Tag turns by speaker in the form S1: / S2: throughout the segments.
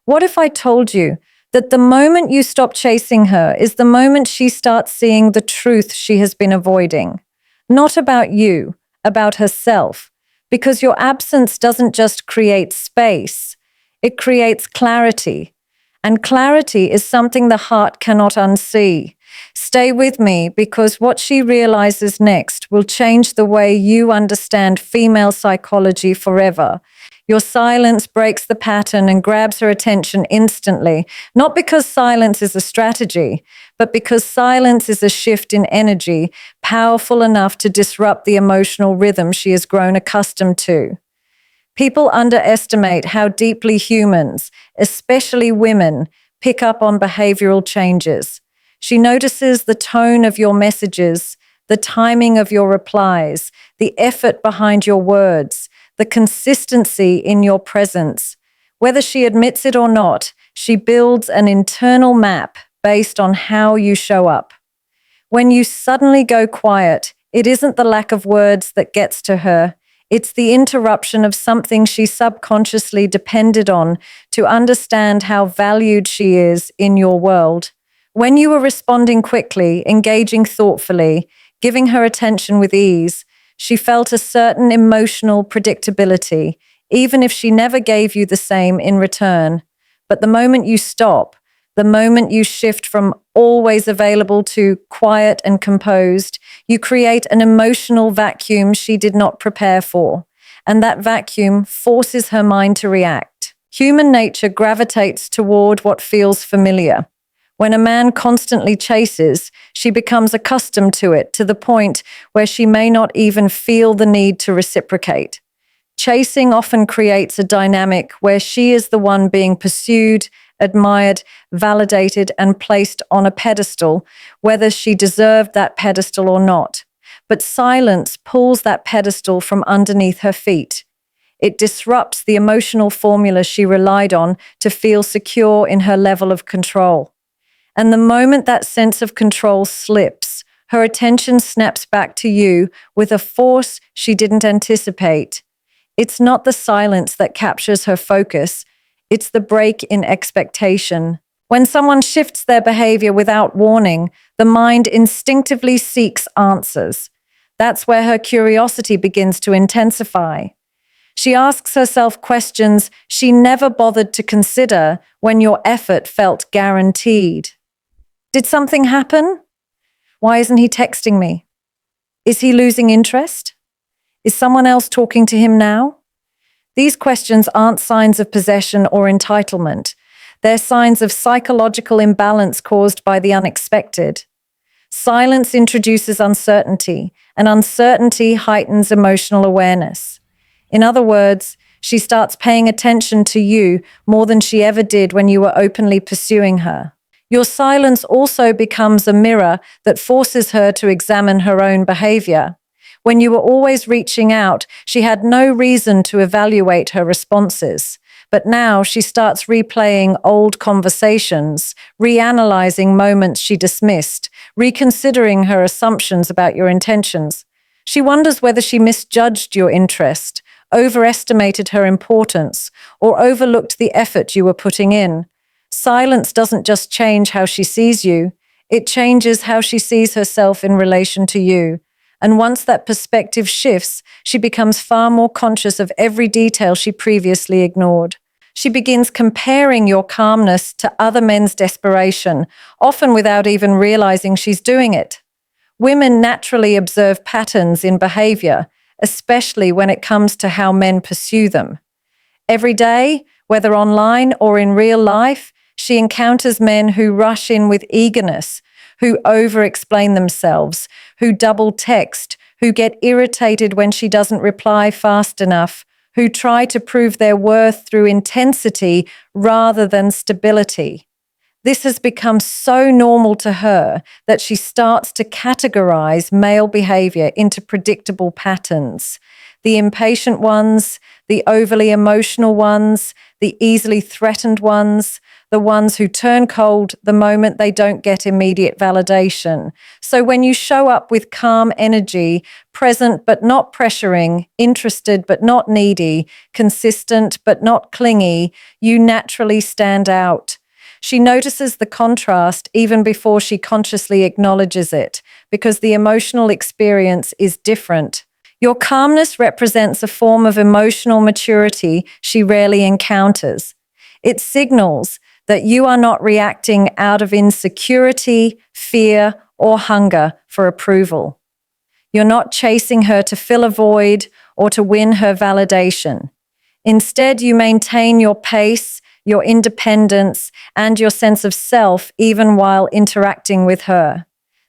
S1: What if I told you that the moment you stop chasing her is the moment she starts seeing the truth she has been avoiding? Not about you, about herself. Because your absence doesn't just create space, it creates clarity. And clarity is something the heart cannot unsee. Stay with me because what she realizes next will change the way you understand female psychology forever. Your silence breaks the pattern and grabs her attention instantly, not because silence is a strategy, but because silence is a shift in energy powerful enough to disrupt the emotional rhythm she has grown accustomed to. People underestimate how deeply humans, especially women, pick up on behavioral changes. She notices the tone of your messages, the timing of your replies, the effort behind your words, the consistency in your presence. Whether she admits it or not, she builds an internal map based on how you show up. When you suddenly go quiet, it isn't the lack of words that gets to her. It's the interruption of something she subconsciously depended on to understand how valued she is in your world. When you were responding quickly, engaging thoughtfully, giving her attention with ease, she felt a certain emotional predictability, even if she never gave you the same in return. But the moment you stop, the moment you shift from always available to quiet and composed, you create an emotional vacuum she did not prepare for. And that vacuum forces her mind to react. Human nature gravitates toward what feels familiar. When a man constantly chases, she becomes accustomed to it to the point where she may not even feel the need to reciprocate. Chasing often creates a dynamic where she is the one being pursued, admired, validated, and placed on a pedestal, whether she deserved that pedestal or not. But silence pulls that pedestal from underneath her feet. It disrupts the emotional formula she relied on to feel secure in her level of control. And the moment that sense of control slips, her attention snaps back to you with a force she didn't anticipate. It's not the silence that captures her focus, it's the break in expectation. When someone shifts their behavior without warning, the mind instinctively seeks answers. That's where her curiosity begins to intensify. She asks herself questions she never bothered to consider when your effort felt guaranteed. Did something happen? Why isn't he texting me? Is he losing interest? Is someone else talking to him now? These questions aren't signs of possession or entitlement. They're signs of psychological imbalance caused by the unexpected. Silence introduces uncertainty, and uncertainty heightens emotional awareness. In other words, she starts paying attention to you more than she ever did when you were openly pursuing her. Your silence also becomes a mirror that forces her to examine her own behavior. When you were always reaching out, she had no reason to evaluate her responses. But now she starts replaying old conversations, reanalyzing moments she dismissed, reconsidering her assumptions about your intentions. She wonders whether she misjudged your interest, overestimated her importance, or overlooked the effort you were putting in. Silence doesn't just change how she sees you, it changes how she sees herself in relation to you. And once that perspective shifts, she becomes far more conscious of every detail she previously ignored. She begins comparing your calmness to other men's desperation, often without even realizing she's doing it. Women naturally observe patterns in behavior, especially when it comes to how men pursue them. Every day, whether online or in real life, she encounters men who rush in with eagerness, who over-explain themselves, who double text, who get irritated when she doesn't reply fast enough, who try to prove their worth through intensity rather than stability. This has become so normal to her that she starts to categorize male behavior into predictable patterns. The impatient ones, the overly emotional ones, the easily threatened ones, the ones who turn cold the moment they don't get immediate validation. So when you show up with calm energy, present but not pressuring, interested but not needy, consistent but not clingy, you naturally stand out. She notices the contrast even before she consciously acknowledges it, because the emotional experience is different. Your calmness represents a form of emotional maturity she rarely encounters. It signals that you are not reacting out of insecurity, fear, or hunger for approval. You're not chasing her to fill a void or to win her validation. Instead, you maintain your pace, your independence, and your sense of self even while interacting with her.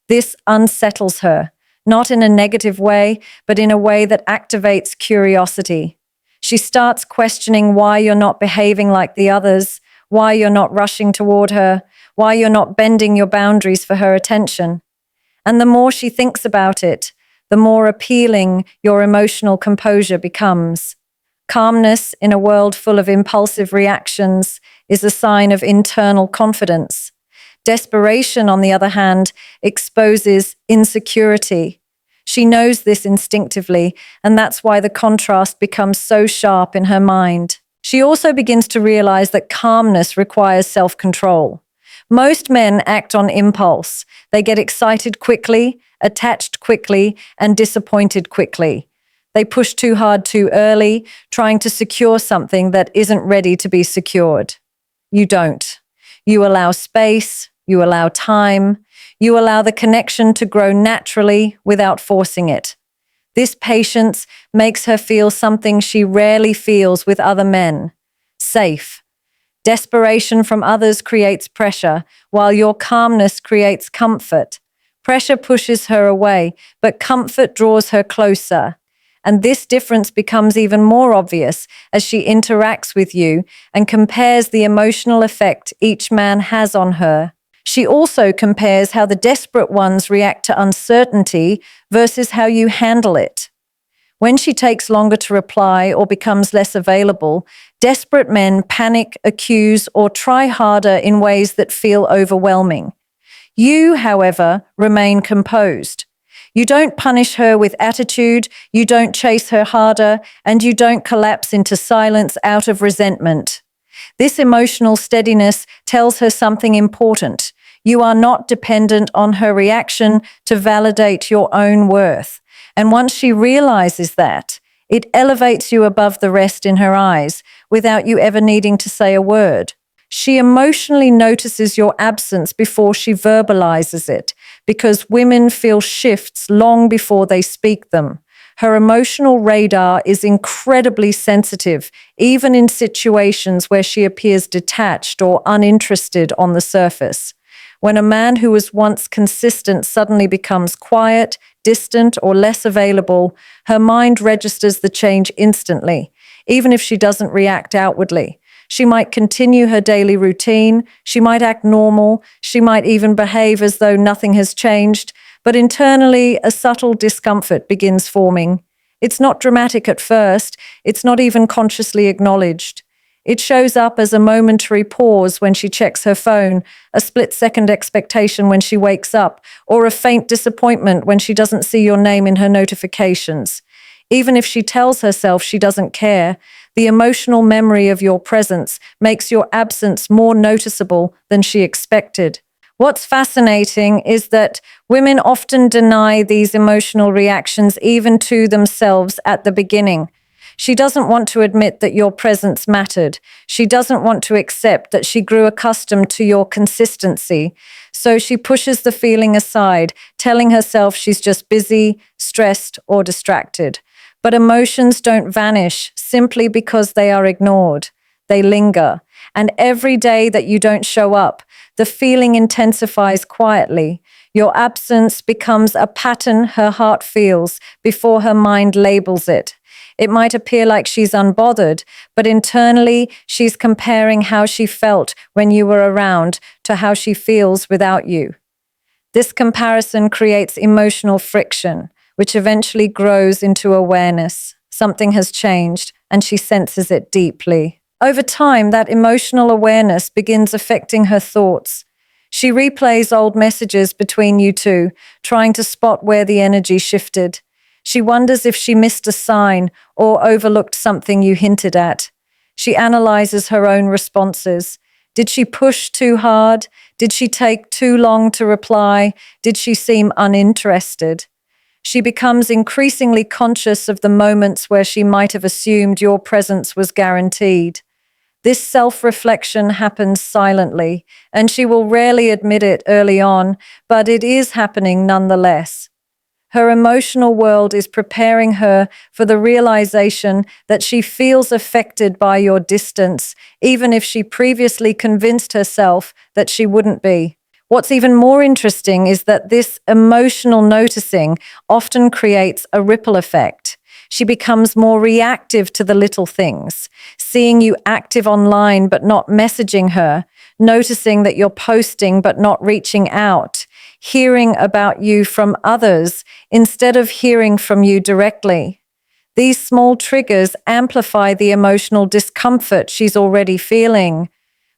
S1: This unsettles her, not in a negative way, but in a way that activates curiosity. She starts questioning why you're not behaving like the others, why you're not rushing toward her, why you're not bending your boundaries for her attention. And the more she thinks about it, the more appealing your emotional composure becomes. Calmness in a world full of impulsive reactions is a sign of internal confidence. Desperation, on the other hand, exposes insecurity. She knows this instinctively, and that's why the contrast becomes so sharp in her mind. She also begins to realize that calmness requires self-control. Most men act on impulse. They get excited quickly, attached quickly, and disappointed quickly. They push too hard too early, trying to secure something that isn't ready to be secured. You don't. You allow space, you allow time, you allow the connection to grow naturally without forcing it. This patience makes her feel something she rarely feels with other men: safe. Desperation from others creates pressure, while your calmness creates comfort. Pressure pushes her away, but comfort draws her closer. And this difference becomes even more obvious as she interacts with you and compares the emotional effect each man has on her. She also compares how the desperate ones react to uncertainty versus how you handle it. When she takes longer to reply or becomes less available, desperate men panic, accuse, or try harder in ways that feel overwhelming. You, however, remain composed. You don't punish her with attitude, you don't chase her harder, and you don't collapse into silence out of resentment. This emotional steadiness tells her something important. You are not dependent on her reaction to validate your own worth. And once she realizes that, it elevates you above the rest in her eyes without you ever needing to say a word. She emotionally notices your absence before she verbalizes it, because women feel shifts long before they speak them. Her emotional radar is incredibly sensitive, even in situations where she appears detached or uninterested on the surface. When a man who was once consistent suddenly becomes quiet, distant, or less available, her mind registers the change instantly, even if she doesn't react outwardly. She might continue her daily routine, she might act normal, she might even behave as though nothing has changed, but internally a subtle discomfort begins forming. It's not dramatic at first, it's not even consciously acknowledged. It shows up as a momentary pause when she checks her phone, a split-second expectation when she wakes up, or a faint disappointment when she doesn't see your name in her notifications. Even if she tells herself she doesn't care, the emotional memory of your presence makes your absence more noticeable than she expected. What's fascinating is that women often deny these emotional reactions even to themselves at the beginning. She doesn't want to admit that your presence mattered. She doesn't want to accept that she grew accustomed to your consistency. So she pushes the feeling aside, telling herself she's just busy, stressed, or distracted. But emotions don't vanish simply because they are ignored. They linger. And every day that you don't show up, the feeling intensifies quietly. Your absence becomes a pattern her heart feels before her mind labels it. It might appear like she's unbothered, but internally she's comparing how she felt when you were around to how she feels without you. This comparison creates emotional friction, which eventually grows into awareness. Something has changed, and she senses it deeply. Over time, that emotional awareness begins affecting her thoughts. She replays old messages between you two, trying to spot where the energy shifted. She wonders if she missed a sign or overlooked something you hinted at. She analyzes her own responses. Did she push too hard? Did she take too long to reply? Did she seem uninterested? She becomes increasingly conscious of the moments where she might have assumed your presence was guaranteed. This self-reflection happens silently, and she will rarely admit it early on, but it is happening nonetheless. Her emotional world is preparing her for the realization that she feels affected by your distance, even if she previously convinced herself that she wouldn't be. What's even more interesting is that this emotional noticing often creates a ripple effect. She becomes more reactive to the little things, seeing you active online but not messaging her, noticing that you're posting but not reaching out, hearing about you from others instead of hearing from you directly. These small triggers amplify the emotional discomfort she's already feeling,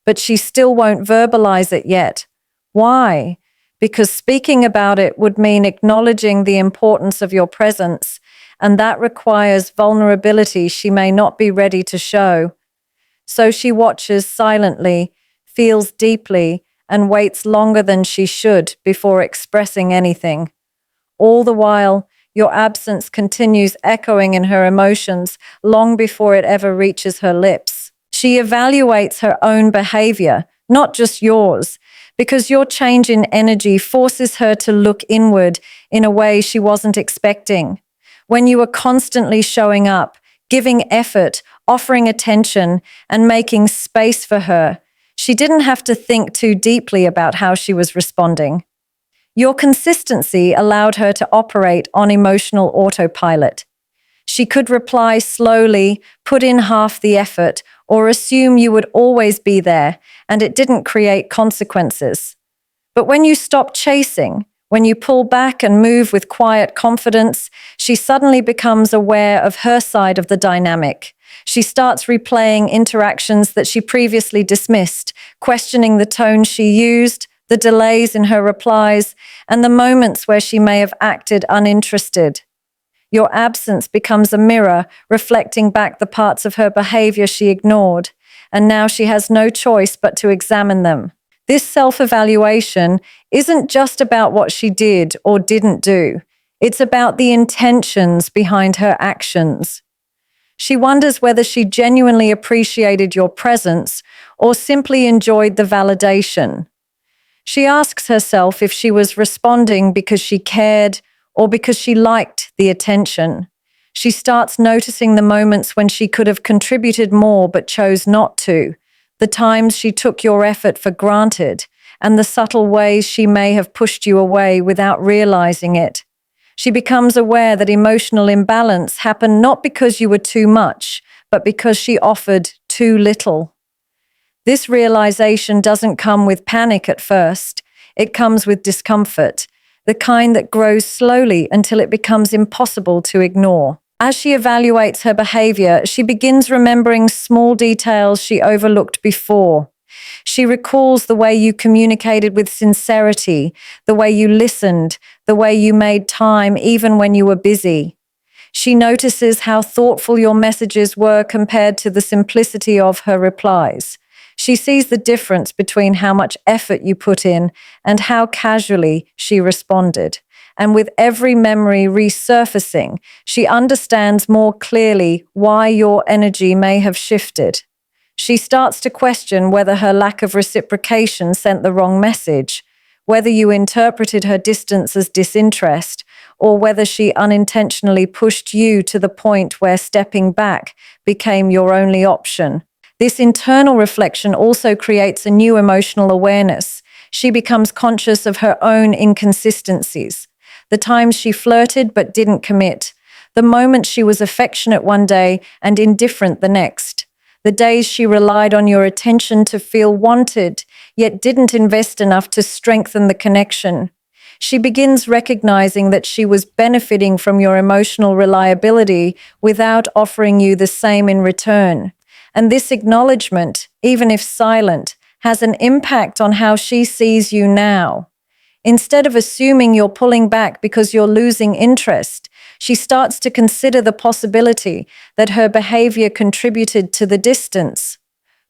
S1: but she still won't verbalize it yet. Why? Because speaking about it would mean acknowledging the importance of your presence, and that requires vulnerability she may not be ready to show. So she watches silently, feels deeply, and waits longer than she should before expressing anything. All the while, your absence continues echoing in her emotions long before it ever reaches her lips. She evaluates her own behavior, not just yours, because your change in energy forces her to look inward in a way she wasn't expecting. When you are constantly showing up, giving effort, offering attention, and making space for her, she didn't have to think too deeply about how she was responding. Your consistency allowed her to operate on emotional autopilot. She could reply slowly, put in half the effort, or assume you would always be there, and it didn't create consequences. But when you stop chasing, when you pull back and move with quiet confidence, she suddenly becomes aware of her side of the dynamic. She starts replaying interactions that she previously dismissed, questioning the tone she used, the delays in her replies, and the moments where she may have acted uninterested. Your absence becomes a mirror, reflecting back the parts of her behavior she ignored, and now she has no choice but to examine them. This self-evaluation isn't just about what she did or didn't do. It's about the intentions behind her actions. She wonders whether she genuinely appreciated your presence or simply enjoyed the validation. She asks herself if she was responding because she cared or because she liked the attention. She starts noticing the moments when she could have contributed more but chose not to, the times she took your effort for granted, and the subtle ways she may have pushed you away without realizing it. She becomes aware that emotional imbalance happened not because you were too much, but because she offered too little. This realization doesn't come with panic at first. It comes with discomfort, the kind that grows slowly until it becomes impossible to ignore. As she evaluates her behavior, she begins remembering small details she overlooked before. She recalls the way you communicated with sincerity, the way you listened, the way you made time even when you were busy. She notices how thoughtful your messages were compared to the simplicity of her replies. She sees the difference between how much effort you put in and how casually she responded. And with every memory resurfacing, she understands more clearly why your energy may have shifted. She starts to question whether her lack of reciprocation sent the wrong message, whether you interpreted her distance as disinterest, or whether she unintentionally pushed you to the point where stepping back became your only option. This internal reflection also creates a new emotional awareness. She becomes conscious of her own inconsistencies, the times she flirted but didn't commit, the moments she was affectionate one day and indifferent the next, the days she relied on your attention to feel wanted, yet didn't invest enough to strengthen the connection. She begins recognizing that she was benefiting from your emotional reliability without offering you the same in return. And this acknowledgement, even if silent, has an impact on how she sees you now. Instead of assuming you're pulling back because you're losing interest, she starts to consider the possibility that her behavior contributed to the distance.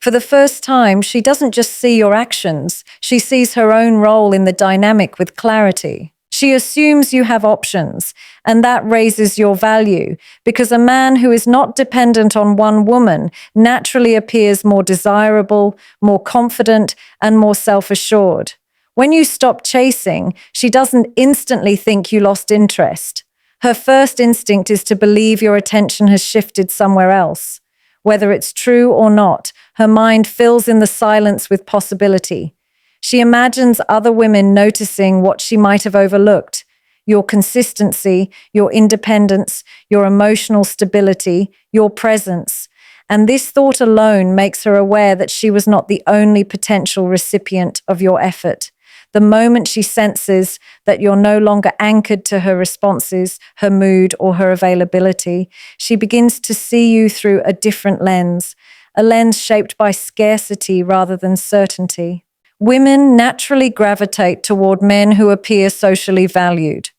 S1: For the first time, she doesn't just see your actions, she sees her own role in the dynamic with clarity. She assumes you have options, and that raises your value, because a man who is not dependent on one woman naturally appears more desirable, more confident, and more self-assured. When you stop chasing, she doesn't instantly think you lost interest. Her first instinct is to believe your attention has shifted somewhere else. Whether it's true or not, her mind fills in the silence with possibility. She imagines other women noticing what she might have overlooked: your consistency, your independence, your emotional stability, your presence. And this thought alone makes her aware that she was not the only potential recipient of your effort. The moment she senses that you're no longer anchored to her responses, her mood, or her availability, she begins to see you through a different lens, a lens shaped by scarcity rather than certainty. Women naturally gravitate toward men who appear socially valued.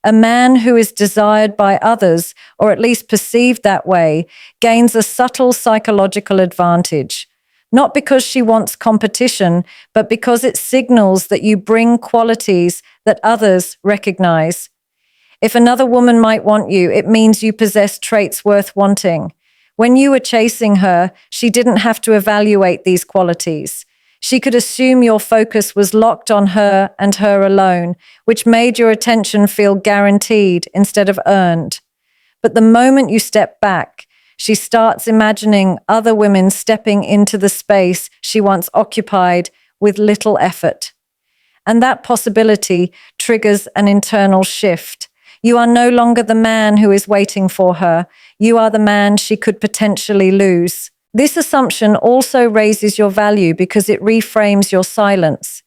S1: A man who is desired by others, or at least perceived that way, gains a subtle psychological advantage. Not because she wants competition, but because it signals that you bring qualities that others recognize. If another woman might want you, it means you possess traits worth wanting. When you were chasing her, she didn't have to evaluate these qualities. She could assume your focus was locked on her and her alone, which made your attention feel guaranteed instead of earned. But the moment you step back, she starts imagining other women stepping into the space she once occupied with little effort. And that possibility triggers an internal shift. You are no longer the man who is waiting for her. You are the man she could potentially lose. This assumption also raises your value because it reframes your silence.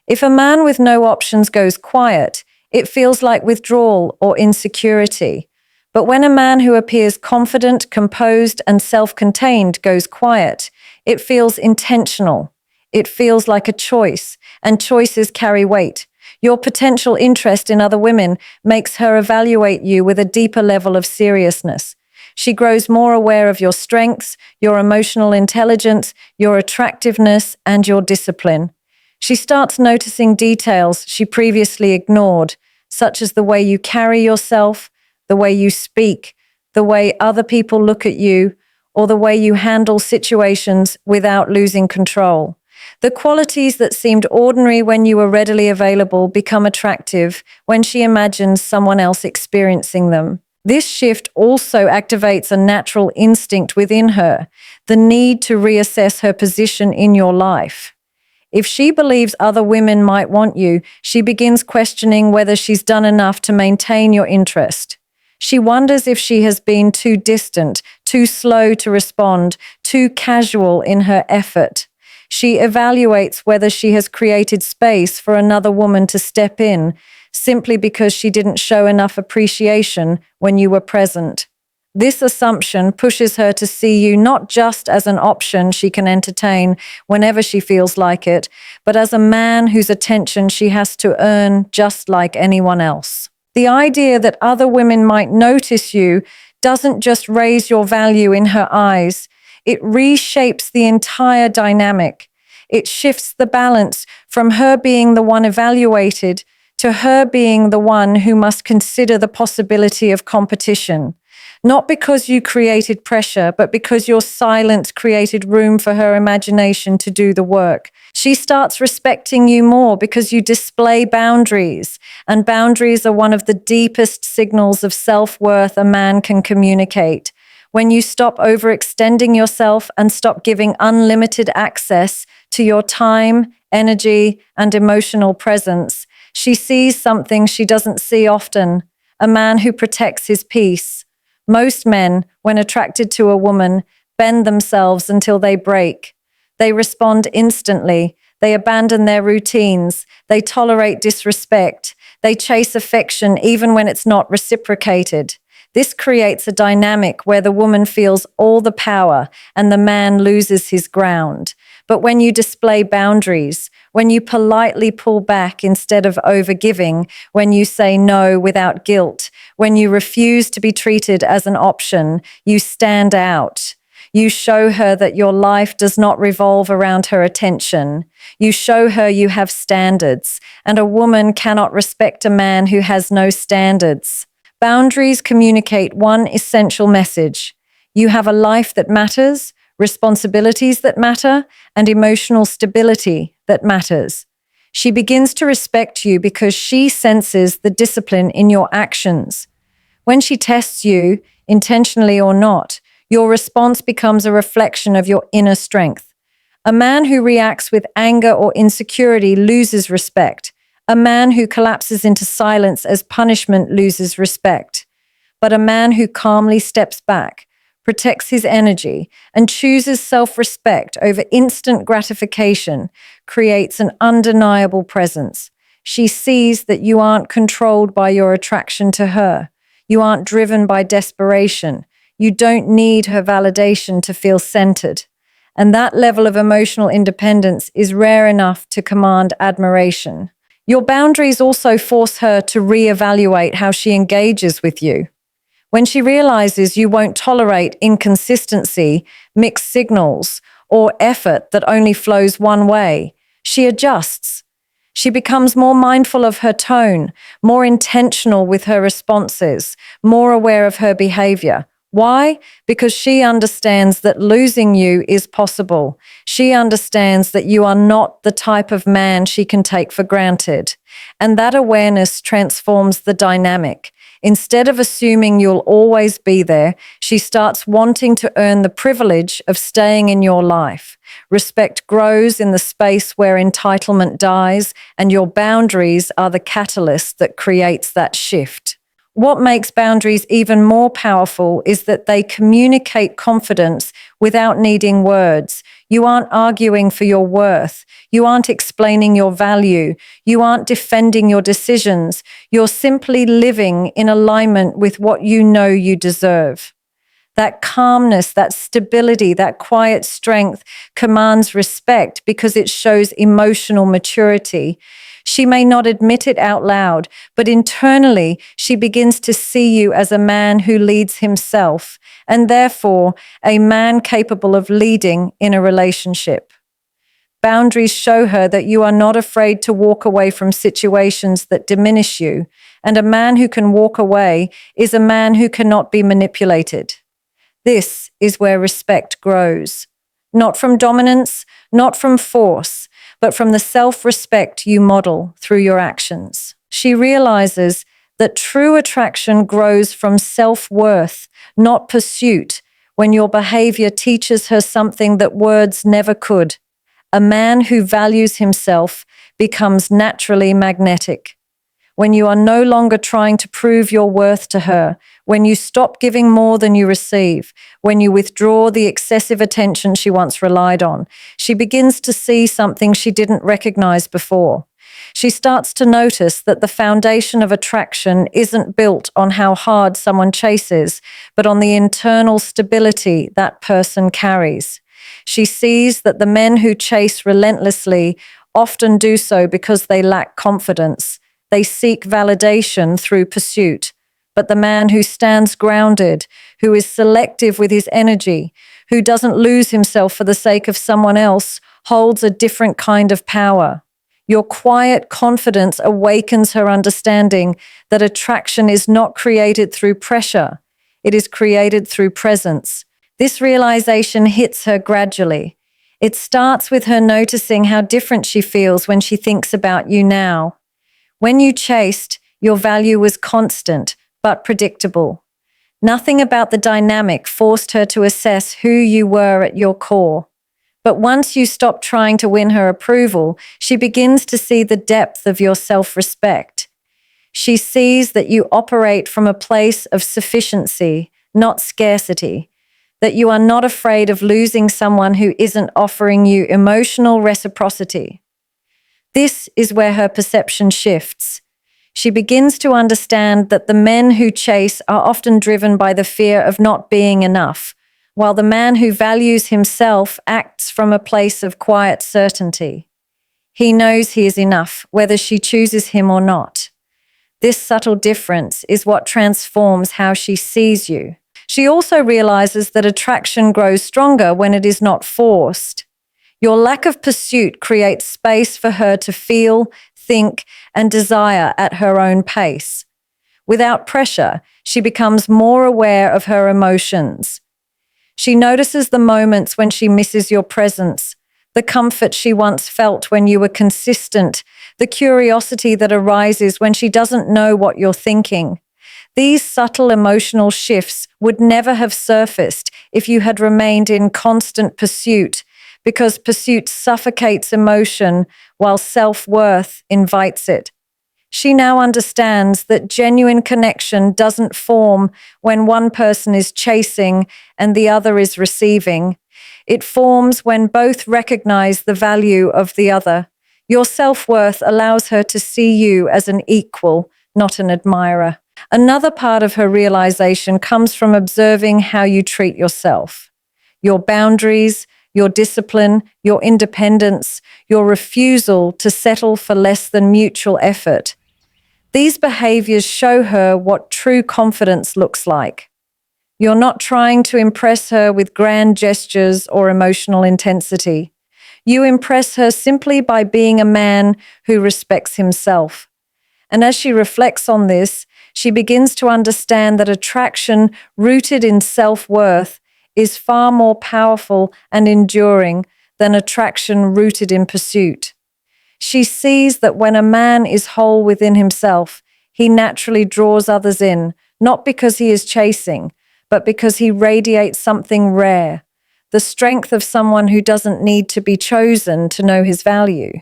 S1: If a man with no options goes quiet, it feels like withdrawal or insecurity. But when a man who appears confident, composed, and self-contained goes quiet, it feels intentional. It feels like a choice, and choices carry weight. Your potential interest in other women makes her evaluate you with a deeper level of seriousness. She grows more aware of your strengths, your emotional intelligence, your attractiveness, and your discipline. She starts noticing details she previously ignored, such as the way you carry yourself, the way you speak, the way other people look at you, or the way you handle situations without losing control. The qualities that seemed ordinary when you were readily available become attractive when she imagines someone else experiencing them. This shift also activates a natural instinct within her, the need to reassess her position in your life. If she believes other women might want you, she begins questioning whether she's done enough to maintain your interest. She wonders if she has been too distant, too slow to respond, too casual in her effort. She evaluates whether she has created space for another woman to step in, simply because she didn't show enough appreciation when you were present. This assumption pushes her to see you not just as an option she can entertain whenever she feels like it, but as a man whose attention she has to earn just like anyone else. The idea that other women might notice you doesn't just raise your value in her eyes, it reshapes the entire dynamic. It shifts the balance from her being the one evaluated to her being the one who must consider the possibility of competition. Not because you created pressure, but because your silence created room for her imagination to do the work. She starts respecting you more because you display boundaries, and boundaries are one of the deepest signals of self-worth a man can communicate. When you stop overextending yourself and stop giving unlimited access to your time, energy, and emotional presence, she sees something she doesn't see often: a man who protects his peace. Most men, when attracted to a woman, bend themselves until they break. They respond instantly. They abandon their routines. They tolerate disrespect. They chase affection even when it's not reciprocated. This creates a dynamic where the woman feels all the power and the man loses his ground. But when you display boundaries, when you politely pull back instead of overgiving, when you say no without guilt, when you refuse to be treated as an option, you stand out. You show her that your life does not revolve around her attention. You show her you have standards, and a woman cannot respect a man who has no standards. Boundaries communicate one essential message. You have a life that matters, responsibilities that matter, and emotional stability that matters. She begins to respect you because she senses the discipline in your actions. When she tests you, intentionally or not, your response becomes a reflection of your inner strength. A man who reacts with anger or insecurity loses respect. A man who collapses into silence as punishment loses respect. But a man who calmly steps back, protects his energy, and chooses self-respect over instant gratification creates an undeniable presence. She sees that you aren't controlled by your attraction to her. You aren't driven by desperation. You don't need her validation to feel centered. And that level of emotional independence is rare enough to command admiration. Your boundaries also force her to reevaluate how she engages with you. When she realizes you won't tolerate inconsistency, mixed signals, or effort that only flows one way, she adjusts. She becomes more mindful of her tone, more intentional with her responses, more aware of her behavior. Why? Because she understands that losing you is possible. She understands that you are not the type of man she can take for granted. And that awareness transforms the dynamic. Instead of assuming you'll always be there, she starts wanting to earn the privilege of staying in your life. Respect grows in the space where entitlement dies, and your boundaries are the catalyst that creates that shift. What makes boundaries even more powerful is that they communicate confidence without needing words. You aren't arguing for your worth. You aren't explaining your value. You aren't defending your decisions. You're simply living in alignment with what you know you deserve. That calmness, that stability, that quiet strength commands respect because it shows emotional maturity. She may not admit it out loud, but internally she begins to see you as a man who leads himself, and therefore a man capable of leading in a relationship. Boundaries show her that you are not afraid to walk away from situations that diminish you, and a man who can walk away is a man who cannot be manipulated. This is where respect grows. Not from dominance, not from force, but from the self-respect you model through your actions. She realizes that true attraction grows from self-worth, not pursuit, when your behavior teaches her something that words never could. A man who values himself becomes naturally magnetic. When you are no longer trying to prove your worth to her, when you stop giving more than you receive, when you withdraw the excessive attention she once relied on, she begins to see something she didn't recognize before. She starts to notice that the foundation of attraction isn't built on how hard someone chases, but on the internal stability that person carries. She sees that the men who chase relentlessly often do so because they lack confidence. They seek validation through pursuit. But the man who stands grounded, who is selective with his energy, who doesn't lose himself for the sake of someone else, holds a different kind of power. Your quiet confidence awakens her understanding that attraction is not created through pressure. It is created through presence. This realization hits her gradually. It starts with her noticing how different she feels when she thinks about you now. When you chased, your value was constant, but predictable. Nothing about the dynamic forced her to assess who you were at your core. But once you stop trying to win her approval, she begins to see the depth of your self-respect. She sees that you operate from a place of sufficiency, not scarcity, that you are not afraid of losing someone who isn't offering you emotional reciprocity. This is where her perception shifts. She begins to understand that the men who chase are often driven by the fear of not being enough, while the man who values himself acts from a place of quiet certainty. He knows he is enough, whether she chooses him or not. This subtle difference is what transforms how she sees you. She also realizes that attraction grows stronger when it is not forced. Your lack of pursuit creates space for her to feel, think, and desire at her own pace. Without pressure, she becomes more aware of her emotions. She notices the moments when she misses your presence, the comfort she once felt when you were consistent, the curiosity that arises when she doesn't know what you're thinking. These subtle emotional shifts would never have surfaced if you had remained in constant pursuit, because pursuit suffocates emotion while self-worth invites it. She now understands that genuine connection doesn't form when one person is chasing and the other is receiving. It forms when both recognize the value of the other. Your self-worth allows her to see you as an equal, not an admirer. Another part of her realization comes from observing how you treat yourself. Your boundaries, your discipline, your independence, your refusal to settle for less than mutual effort. These behaviors show her what true confidence looks like. You're not trying to impress her with grand gestures or emotional intensity. You impress her simply by being a man who respects himself. And as she reflects on this, she begins to understand that attraction rooted in self-worth is far more powerful and enduring than attraction rooted in pursuit. She sees that when a man is whole within himself, he naturally draws others in, not because he is chasing, but because he radiates something rare, the strength of someone who doesn't need to be chosen to know his value.